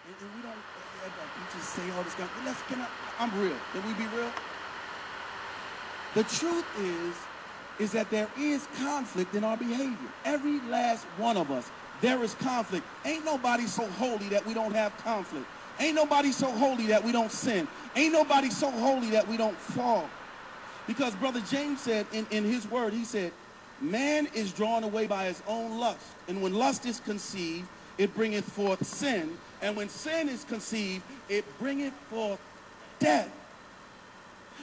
And we don't, we just say all this stuff. I'm real. Can we be real? The truth is that there is conflict in our behavior. Every last one of us, there is conflict. Ain't nobody so holy that we don't have conflict. Ain't nobody so holy that we don't sin. Ain't nobody so holy that we don't fall. Because Brother James said in his word, he said, man is drawn away by his own lust. And when lust is conceived, it bringeth forth sin. And when sin is conceived, it bringeth forth death.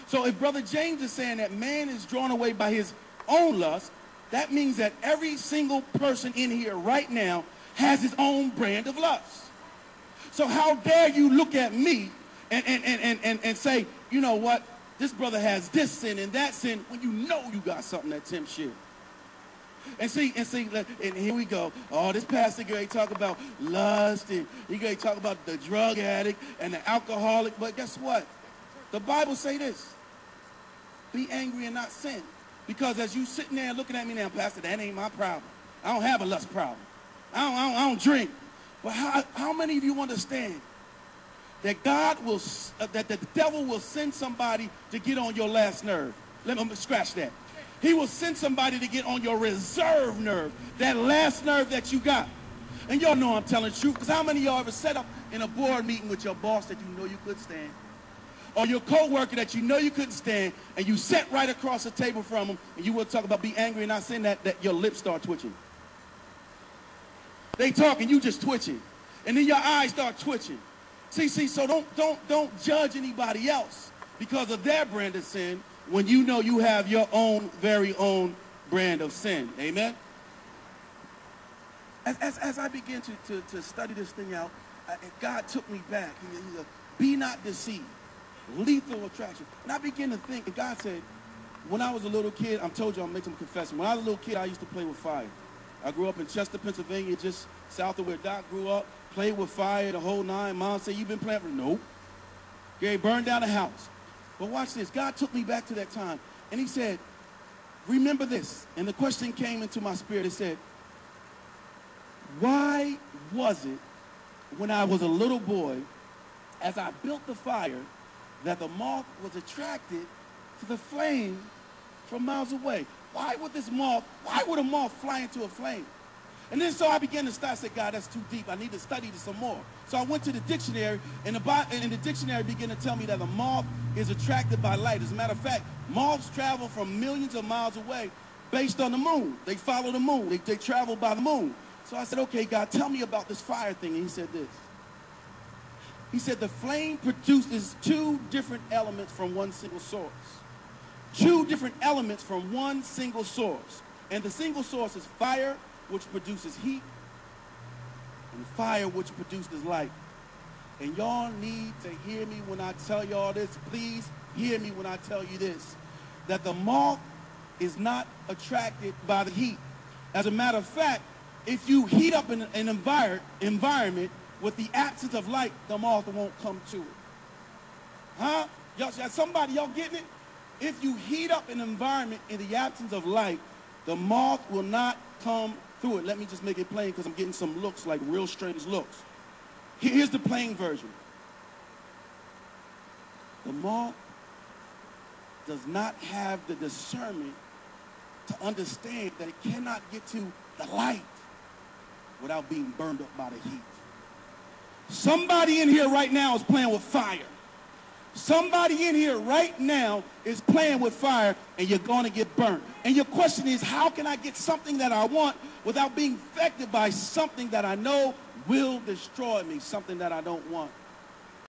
So if Brother James is saying that man is drawn away by his own lust, that means that every single person in here right now has his own brand of lust. So how dare you look at me and say, you know what, this brother has this sin and that sin, when you know you got something that tempts you. And here we go. Oh, this pastor guy talk about lust, and he gonna talk about the drug addict and the alcoholic. But guess what? The Bible say this: be angry and not sin. Because as you sitting there looking at me now, Pastor, that ain't my problem. I don't have a lust problem. I don't drink. But how many of you understand that that the devil will send somebody to get on your last nerve? Let me scratch that. He will send somebody to get on your reserve nerve, that last nerve that you got. And y'all know I'm telling the truth, because how many of y'all ever set up in a board meeting with your boss that you know you couldn't stand? Or your co-worker that you know you couldn't stand, and you sat right across the table from them, and you will talk about be angry and not sin, that your lips start twitching. They talk and you just twitching. And then your eyes start twitching. See, so don't judge anybody else because of their brand of sin, when you know you have your own, very own brand of sin. Amen? As I began to study this thing out, God took me back. He said, be not deceived. Lethal attraction. And I began to think, and God said, when I was a little kid, I told you I'll make some confession. When I was a little kid, I used to play with fire. I grew up in Chester, Pennsylvania, just south of where Doc grew up. Played with fire, the whole nine. Mom said, you been playing for? Nope. Okay, burned down the house. But watch this. God took me back to that time. And he said, remember this. And the question came into my spirit. It said, why was it when I was a little boy, as I built the fire, that the moth was attracted to the flame from miles away? Why would a moth fly into a flame? And then so I began to study. I said, God, that's too deep. I need to study this some more. So I went to the dictionary, and the dictionary began to tell me that a moth is attracted by light. As a matter of fact, moths travel from millions of miles away based on the moon. They follow the moon. They travel by the moon. So I said, okay, God, tell me about this fire thing. And he said this. He said the flame produces two different elements from one single source. Two different elements from one single source. And the single source is fire, which produces heat, and fire, which produces light. And y'all need to hear me when I tell y'all this. Please hear me when I tell you this. That the moth is not attracted by the heat. As a matter of fact, if you heat up an environment with the absence of light, the moth won't come to it. Huh? Y'all getting it? If you heat up an environment in the absence of light, the moth will not come through it. Let me just make it plain, because I'm getting some looks, like real strange looks. Here's the plain version. The moth does not have the discernment to understand that it cannot get to the light without being burned up by the heat. Somebody in here right now is playing with fire. Somebody in here right now is playing with fire, and you're going to get burnt. And your question is, how can I get something that I want without being affected by something that I know will destroy me, something that I don't want?